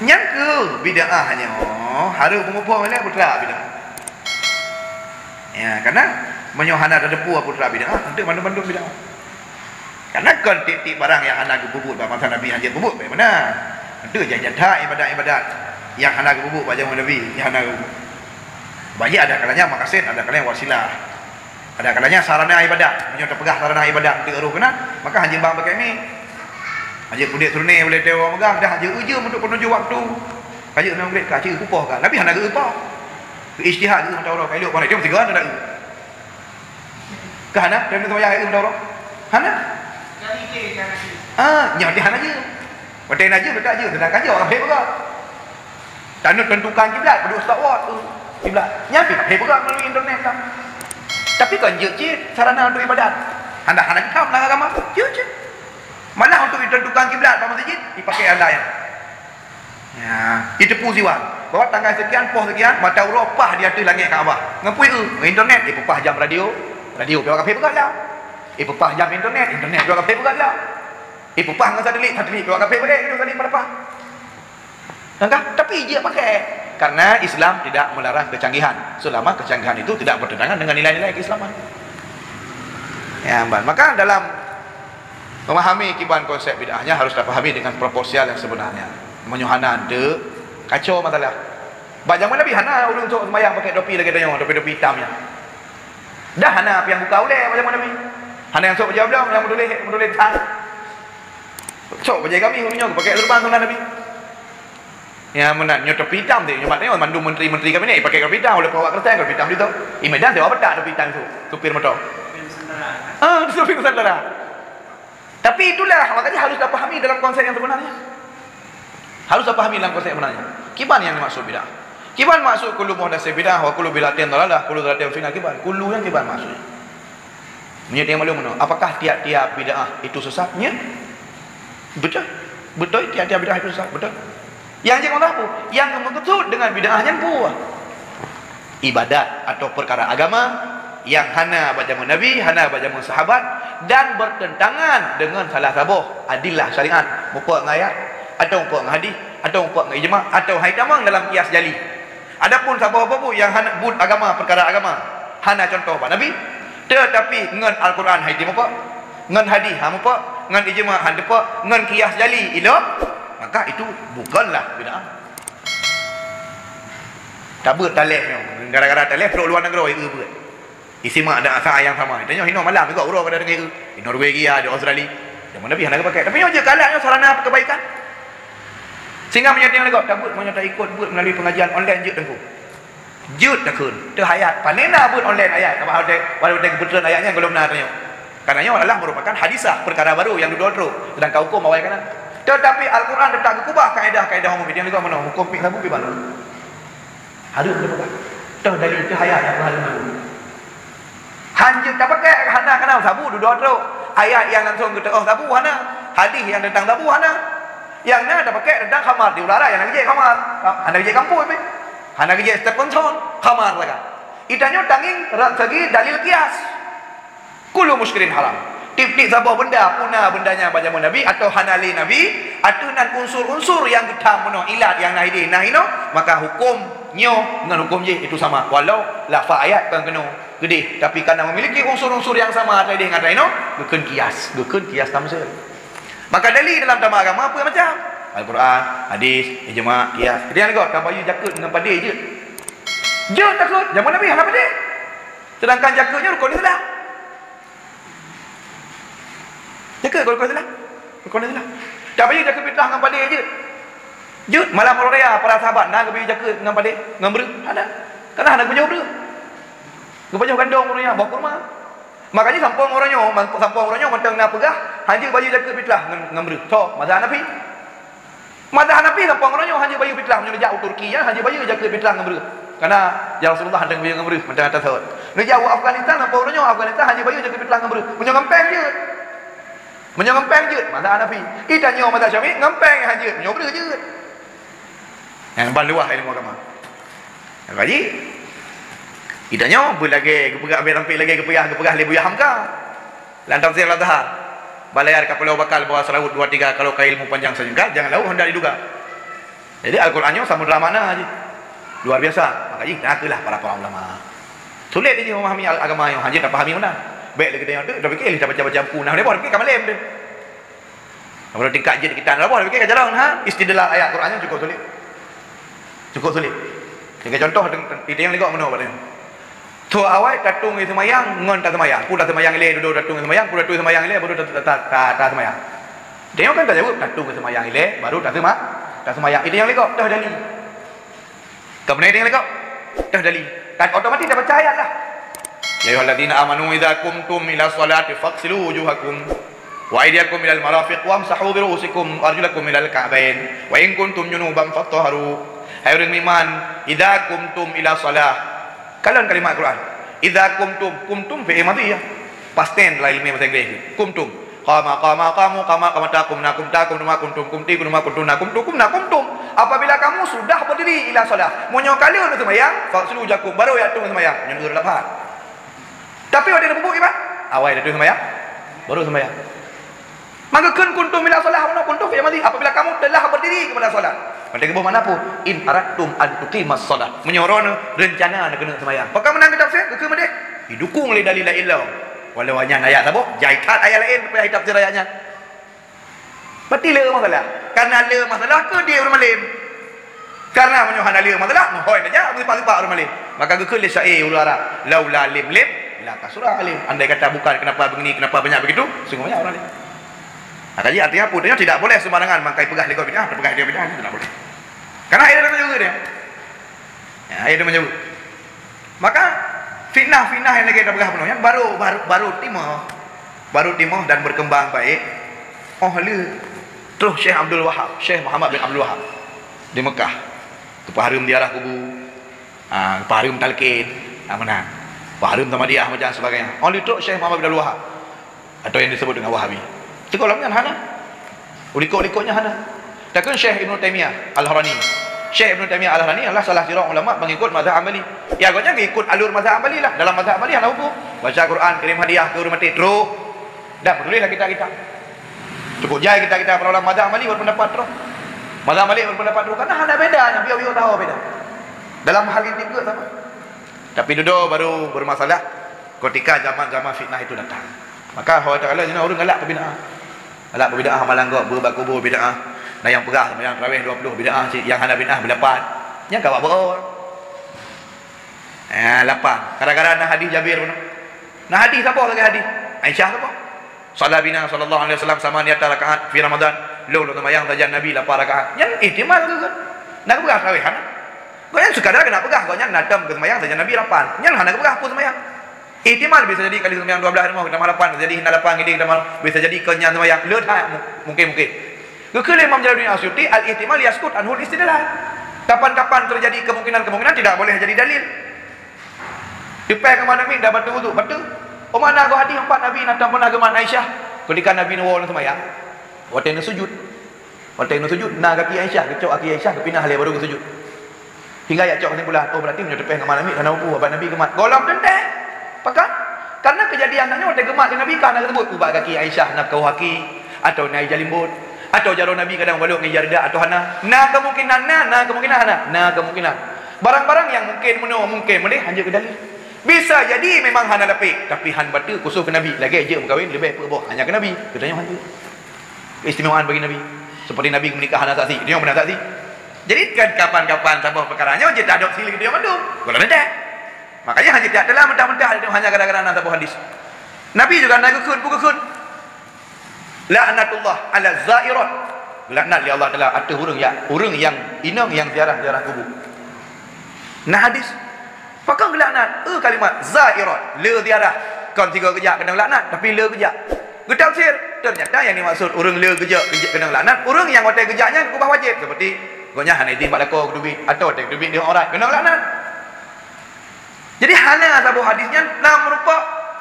Nyangka bid'ahnya harus pengumpul oleh putra bid'ah. Ya, karena menyohana ada depu putra bid'ah, nanti mandu-mandu bid'ah. Karena kan titik barang yang anak bubut masa Nabi hajat bubut bagaimana? Itu jajah ibadat-ibadat yang anak bubut baca Nabi, yang anak bubut. Bagi ada kalanya maqasid, ada kalanya wasilah. Ada kalanya sarana ibadat, punya terpegah sarana ibadat untuk eruh kena, maka haji bang pakai ni. Haji kudik turun boleh dewa megang dah haji uja untuk penuju waktu. Kaji nak boleh kaji kupah kan. Nabi hendak apa? Ijtihad tu tahu orang elok pandai dia mesti geran dak. Kahana dia mesti bayar itu tahu orang. Hana? Nyati hana je. Paten aja betul aja, sedangkan je orang hebat juga. Tak nak tentukan kiblat pada ustaz Wad tu. Kiblat. Nyati hebat juga melalui internet kan. Tapi kan je sarana untuk ibadat. Hana kitab nak agama. Je. Malah untuk ditentukan kiblat pada masjid dipakai anda yang. Ya, ditepu siwan. Bawa tanggal sekian, pos sekian, mata urut pah di atas langit Kaabah. Ngapui internet, pepah jam radio biar kafe begatlah. Pepah jam internet biar kafe begatlah. Pepah dengan satelit biar kafe begat itu tadi pada. Enggak, tapi dia pakai karena Islam tidak melarang kecanggihan selama kecanggihan itu tidak bertentangan dengan nilai-nilai keislaman. Ya, maka dalam memahami kiban konsep bid'ahnya harus dipahami dengan proporsial yang sebenarnya. Menyuhana de kacau masalah. Banyak mana Nabi hana ulun untuk sembahyang pakai topi lagi tanya, topi hitamnya. Dah hana apa yang buka oleh banyak mana Nabi. Hana yang sok berjawab belum yang menulis tang. Sok berjaya kami ulunnya pakai serban sunnah Nabi. Ya menanya topi hitam tu, cuma tengok mandu menteri-menteri kami ni pakai topi hitam oleh bawa kertas topi hitam itu. Imedan tu apa tak topi hitam tu? Supir motor. Supir Nusantara. Tapi itulah makanya harus dipahami dalam konsep yang sebenarnya. Harus dipahami dalam konsep yang sebenarnya. Kiban yang dimaksud bidah. Kiban maksud kullu muhdatsin bidah wa kullu bid'atin dhalalah, kullu dhalatin finnar kiban. Kullu yang kiban maksudnya. Menurut yang malu mana? Apakah tiap-tiap bidah itu sesatnya? Betul. Betul tiap-tiap bidah itu sesat. Betul. Yang jangan tahu, yang maksud dengan bid'ahnya buah ibadat atau perkara agama yang hana baca Nabi, hana baca sahabat dan bertentangan dengan salah satu adillah syariat, muka dengan ayat atau muka dengan hadis atau muka dengan ijma' atau haitamang dalam kias jali. Adapun apa-apa pun yang hana bud agama, perkara agama, hana contoh Pak Nabi, tetapi dengan Al-Quran haiti muka, dengan hadis ha muka, dengan ijma' ha depa, dengan kias jali ila, maka itu bukanlah bid'ah. Tak ber talef ni, gara-gara talef duduk luar negara itu ber. Isi mak ada asal yang sama. Tanya hino malam juga urus pada negeri di Norwegia, di Australia. Yang mana Nabi hendak pakai. Tapi nyo je kalaknya sarana kebaikan. Sehingga menyatakan juga takut menyata ikut buat melalui pengajian online je tengku. Jut takun. Tu ayat. Panena buat online ayat. Apa ada kebetulan ayatnya belum nak tanya. Karena adalah merupakan hadisah perkara baru yang duduk-duduk sedangkan hukum awal kanan. Tetapi Al-Quran tetap kubah kaedah-kaedah umum dia juga mana hukum fiqh sabu pi mana. Harus dia tahu dari itu ayat yang lalu. Hanya tak pakai hana kenal sabu duduk-duduk. Ayat yang langsung kita sabu hana. Hadis yang tentang sabu hana. Yang nak tak pakai tentang khamar di ulara yang nak kerja khamar. Hana kerja kampung ni. Hana kerja step kontrol khamar lah kan. Itanya tanging segi dalil kias. Kullu muskirin haram. Tip-tip sabah benda punah bendanya baca Nabi atau hanali Nabi atau nan unsur-unsur yang kita meno ilat yang nahidi nahino maka hukumnya dengan hukum je itu sama walau lafaz ayat kan kena gede tapi karena memiliki unsur-unsur yang sama ada dengan nahino geken kias tamsil. Maka dalil dalam agama apa macam Al-Quran, hadis, ijma', kias. Kemudian juga tak bayu jakut dengan padai je. Je takut zaman Nabi hana padai. Sedangkan jakutnya rukun Islam. Jaga kalau kau salah. Kau salah. Tak payah jaga fitnah dengan padai je. Jut malam raya para sahabat nak pergi jaga dengan padai, dengan bera. Ada. Karena ada punya bera. Kebanyakan kandung orangnya bawa kurma. Makanya sampung orangnya mentang nak pegah, hanya baju jaga fitnah dengan bera. So, mazhab Hanafi. Mazhab Hanafi sampung orangnya hanya baju fitnah menyejak Turki ya, hanya baju jaga fitnah dengan bera. Karena ya Rasulullah hendak baju dengan bera mentang atas sahut. Nejak Afghanistan sampung orangnya Afghanistan hanya baju jaga fitnah dengan bera. Punya ngempeng je. Menyongempeng je mazhab Hanafi. Itanya mazhab Syafi'i ngempeng hanya menyobra je. Yang baluah ilmu agama. Jadi itanya berlagi kepegang ambil rampik lagi kepegah le Buya Hamka. Lantam tafsir Al-Azhar. Balayar kapal bakal bawa serawut 2 3 kalau ke ilmu panjang sejengkal jangan lalu hendak diduga. Jadi Al-Qurannya samudra makna aja. Luar biasa. Makanya nakalah para ulama. Sulit dia memahami agama yang hanya tak fahami mana. Baik kita yang tu dah fikir dah baca buku nah dia pun fikir kamal lem dia. Kalau tingkat je kita dah pun fikir jalan istidlal ayat Qurannya cukup sulit. Cukup sulit. Sebagai contoh kita yang legak mana pada. Tu awal tatung itu semayang ngon tak semayang. Pula semayang ile duduk tatung semayang, pula tu semayang ile baru tak semayang. Dia kan tak jawab tatung semayang ile baru tak semayang. Itu yang legak dah dalil. Kemudian yang legak dah dalil. Kan otomatis dah baca ayat lah. Ya ayyuhalladzina amanu idza qumtum ila sholati faghsilu wujuhakum wa aydiyakum ilal marafiq wamsahu bi ru'usikum arjulakum ilal ka'bayn wa in kuntum junuban fatahharu. Hai orang iman, idza qumtum ila shalah. Kalian kalimat Quran. Idza qumtum fi'il madhi ya. Past tense dalam ilmu bahasa Inggeris. Qumtum. Qama takum ma kuntum nakum. Apabila kamu sudah berdiri ila solat, monyo kalian untuk sembahyang, faghsilu wujuhakum baru ya tu sembahyang. Yang dulu dapat. Tapi ada bubuk iman. Awal ada tu sembahyang, baru sembahyang. Maka kuntum ila solat, mana kuntum fi'il madhi. Apabila kamu telah berdiri kepada solat. Pada kebuh mana pun in aratum an tuqimas solat. Menyorona rencana nak kena sembahyang. Pakai menang tafsir ke mana? Didukung oleh dalil la ilah. Walau hanya ayat apa? Jaitat ayat lain supaya tafsir ayatnya. Berarti le masalah. Karena le masalah ke dia orang malim? Karena menyuhan le masalah, mohon saja lupa orang malim. Maka gekul syair ulu Arab. Laula lim la kasura alim. Andai kata bukan kenapa begini, kenapa banyak begitu, sungguh banyak orang alim. Jadi artinya apa? Dia tidak boleh sembarangan mangkai pegah lekau bidah, pegah dia bidah, tidak boleh. Karena ayat dia menjauh dia. Ya, ayat dia menjauh. Maka fitnah-fitnah yang lagi dah pegah penuhnya baru timah dan berkembang baik. Oh le terus Syekh Abdul Wahab, Syekh Muhammad bin Abdul Wahab di Mekah. Kepaharum diarah kubu. Kepaharum talqin, mana? Kepaharum tamadiyah macam sebagainya. Oh le terus Syekh Muhammad bin Abdul Wahab atau yang disebut dengan Wahabi. Sekolahnya hana. Uliko-ulikonya hana. Takkan Syekh Ibn Taimiyah Al-Harani. Syekh Ibn Taimiyah Al-Harani adalah salah seorang ulama mengikut mazhab Hambali. Ya agaknya mengikut alur mazhab Hambali lah. Dalam mazhab Hambali ada hukum baca Quran, kirim hadiah ke rumah mati terus. Dah pedulilah kita. Cukup jaya kita para ulama mazhab Hambali berpendapat terus. Mazhab Hambali berpendapat terus karena ada bedanya, biar tahu beda. Dalam hal ini juga sama. Tapi duduk baru bermasalah ketika zaman-zaman fitnah itu datang. Maka Allah Taala jangan orang galak berbid'ah. Galak berbid'ah amalan kau berbak kubur bid'ah. Nah yang pegah yang tarawih 20 bid'ah, yang hana bid'ah berlapan. Nya kau buat. Lapan. Kadang-kadang nah hadis Jabir pun. Nah hadis apa lagi hadis? Aisyah apa? Salat bina sallallahu alaihi wasallam sama ni rakaat fi Ramadan. Lalu sembahyang saja Nabi 8 rakaat. Yang ihtimal tu kan. Nak pegah tarawih kan? Kau yang sekadar kena pegah, kau yang nadam ke sembahyang saja Nabi 8. Yang hana pegah pun sembahyang. Ihtimal bisa jadi kali sembahyang 12 rumah kita 8 bisa jadi hina 8 gini kita bisa jadi kenyang sembahyang ledha mungkin. Kekal Imam Jalaluddin Asyuti al-ihtimal yaskut anhul istidlal. Kapan-kapan terjadi kemungkinan tidak boleh jadi dalil. Dipai ke mana dah batu wudu, betul. Oh mana kau hadis 4 Nabi nak pernah agama Aisyah ketika Nabi nawar sembahyang. Waktu nak sujud. Nak kaki Aisyah, kecok kaki Aisyah kepinah le baru sujud. Hingga ya cok kesimpulan, oh berarti menyetepai ke mana Nabi kerana apa Nabi gemat. Golong tentang pakai karena kejadiannya waktu gemak dengan Nabi kan tersebut ubah kaki Aisyah nak kau haki atau naik jalimbut atau jarum Nabi kadang balok ngejar dah atau hana kemungkinan barang-barang yang mungkin boleh hanya ke dalil bisa jadi memang hana lapik tapi han batu khusus ke Nabi lagi aja berkahwin lebih apa hanya ke Nabi katanya hanya keistimewaan bagi Nabi seperti Nabi menikah hana saksi dia benar saksi jadi kan kapan-kapan sabah perkaranya je tak ada silih dia mandu kalau ada. Makanya hanya tidak dalam mentah-mentah hanya kadang-kadang nak tahu hadis. Nabi juga nak kekun. Laknatullah ala zairat. Laknat li Allah Taala atas orang yang inang yang ziarah kubur. Nah hadis. Pakai laknat kalimat zairat, le ziarah. Kan 3 kejap kena laknat tapi le kejap. Getafsir ternyata yang dimaksud orang le kejap kena laknat, orang yang hotel kejaknya kubah wajib seperti gonya hana izin pada kau kedubit atau hotel kedubit dia orang kena laknat. Jadi hana sabu hadisnya nak merupa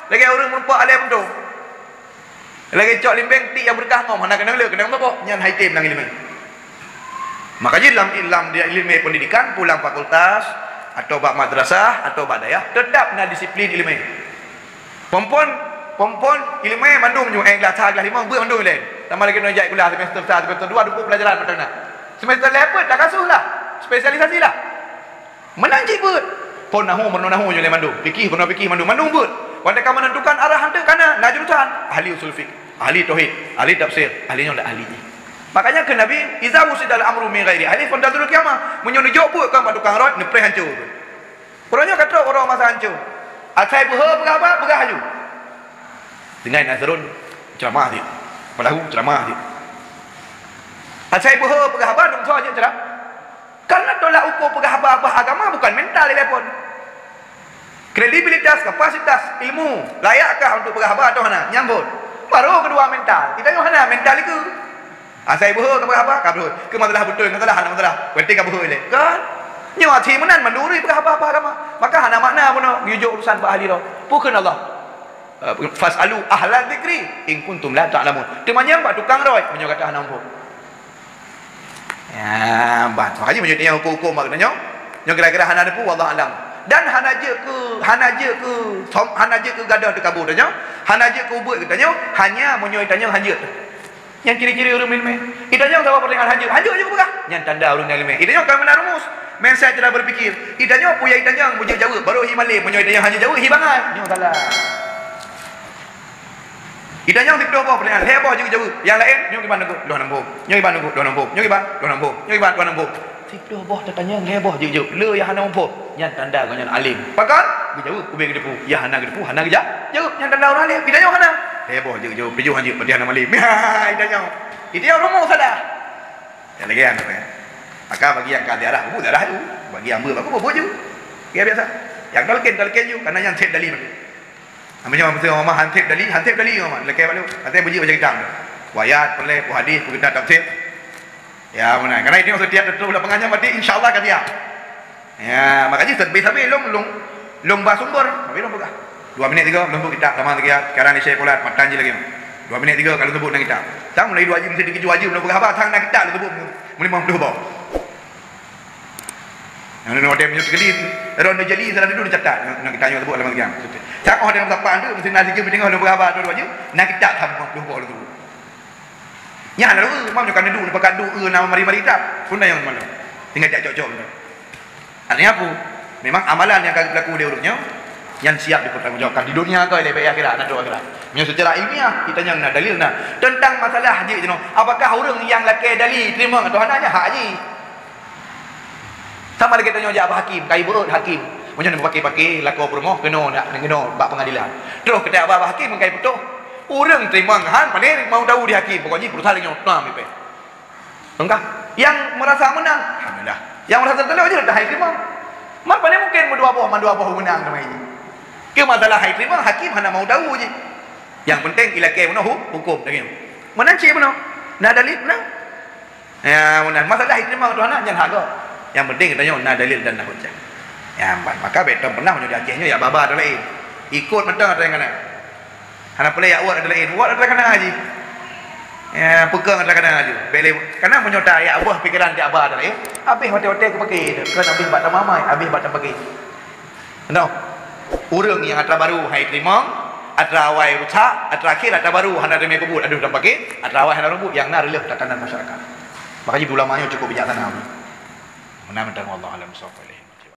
lagi orang merupa alai pun tu. Lagi cok limbeng ti yang berkah ngom hana kena apa? Nyan haitim nang ilmu. Makanya dalam ilmu pendidikan pulang fakultas atau bak madrasah atau bak dayah tetap na disiplin ilmu. Pompon ilmu mandung ju kelas 5 buat mandung lain. Tambah lagi nak jai kuliah semester 1 semester 2 duk pelajaran macam mana. Semester level tak kasuh lah. Spesialisasi lah. Menanjik ber. Pon nahu menahu je le mandu. Fikih pun fikih mandu but. Wanda kan menentukan arah hantar kana nak jurusan ahli usul fiqh, ahli tauhid, ahli tafsir, ahlinya dah ahli. Makanya ke Nabi iza musidal amru min ghairi ahli fandadul kiamah menyono jok put kan tukang rot nepre hancur. Orangnya kata orang masa hancur. Asai berha berapa berahaju. Dengan Nazrun ceramah dia. Malahu ceramah dia. Asai berha berapa dong saja ceramah. Karena tolak ukur apa agama bukan mental dia pun. Kredibilitas, kapasitas, ilmu, layakkah untuk berkhabar atau mana? Nyambut. Baru kedua mental. Kita yang mana mental itu? Saya berhur ke berkhabar? Kabur. Ke masalah betul, masalah hana masalah. Penting ke berhur ni. Kan? Nyawa cimunan menduri berkhabar apa agama. Maka hana makna pun yujuk urusan Pak Ahli tu. Bukan Allah. Fas'alu ahlan zikri in kuntum la ta'lamun. Temanya Pak tukang roy menyokata hana pun. Ya, makanya menyokata hukum-hukum maknanya. Yang kira-kira hana depu wallah alam. Dan hanaje ke gadah de kabur tanya hanaje ke ubut tanya hanya menyoi tanya hajat yang kira-kira urang ilmu itanya tahu pertanyaan hajat je bukan yang tanda urang ilmu itanya kan benar rumus men saya telah berfikir itanya puya itanya mujur jawab baru hi malih menyoi tanya hajat jawab hi bangai nyo salah itanya tik apa pertanyaan heboh je jawab yang lain nyo gimana go 260 nyo gimana go 260 nyo gimana 260 nyo gimana 260 Sikdo boh tanya ngeboh jujur le ya hana mampu yang tanda kau yang alim pakan dia jawab ubeng depu ya hana depu hana geja jawab yang tanda orang alim bidanya hana ngeboh jujur pejuh hanya pada hana malim idanya itu yang rumah sadah ya lagi anu ya maka bagi yang kada lah buat dah tu bagi yang ber aku buat je ya biasa yang dalken je karena yang tip dalil namanya mesti mama hantip dalil mama lekai balu hantip buji macam kita wayat boleh hadis kita tafsir ya mana karena ini setiap betul lah pengannya mati insyaallah kan dia ya makanya sampai long basumber tapi long buka 2 minit 3 belum kita sama lagi sekarang ni saya kolat matan je lagi 2 minit 3 kalau sebut nak kita tang mulai 2 wajib mesti dikeju wajib belum apa tang nak kita sebut mulai 50 bawa yang nak dia punya sekali ronde jeli sana dulu dicatat nak kita tanya sebut lama lagi cak oh dengan sapaan tu mesti nak sikit tengok belum apa tu wajib nak kita sama 50 bawa tu nya lalu mau kan dulu pakai dulu nama mari-mari tak pun yang mana tinggal tak cocok tu artinya apa memang amalan yang akan berlaku di urutnya yang siap dipertanggungjawabkan di dunia ke di akhirat nak akhirat punya secara ilmiah kita yang nak dalil nak tentang masalah haji jenuh apakah orang yang laki dalil terima atau hananya hak haji sama lagi tanya apa hakim kai beut hakim macam nak pakai laku promo kena nak kena bab pengadilan terus kata apa hakim kai betul orang terima han pandai mau tahu di hakim pokoknya berusaha lagi nyotam ipe engkau yang merasa menang alhamdulillah yang merasa terlalu aja dah hakim mak pandai mungkin dua buah menang sama ini ke masalah hakim hakim hanya mau tahu je yang penting ilakai mana hukum lagi menang cik mana nak dalil menang ya menang masalah hakim tuan jangan harga yang penting katanya nak dalil dan nak hujah ya maka betul pernah menjadi akhirnya ya baba tu lain ikut mentang ada yang kena Hana pelai awak adalah lain. Awak adalah kena haji. Ya, pegang adalah kena haji. Boleh karena menyota ya abah pikiran dia abah adalah habis hotel-hotel aku pakai. Kan habis batam mamai, habis batam pakai. Tahu? Urang yang atra baru hai terima, atra awai rusak, atra akhir atra baru hana remeh kebut aduh dah pakai, atra awai hana rembut yang nak relih tatanan masyarakat. Makanya ulamanya cukup bijaksana. Menang Allah alam sawfa.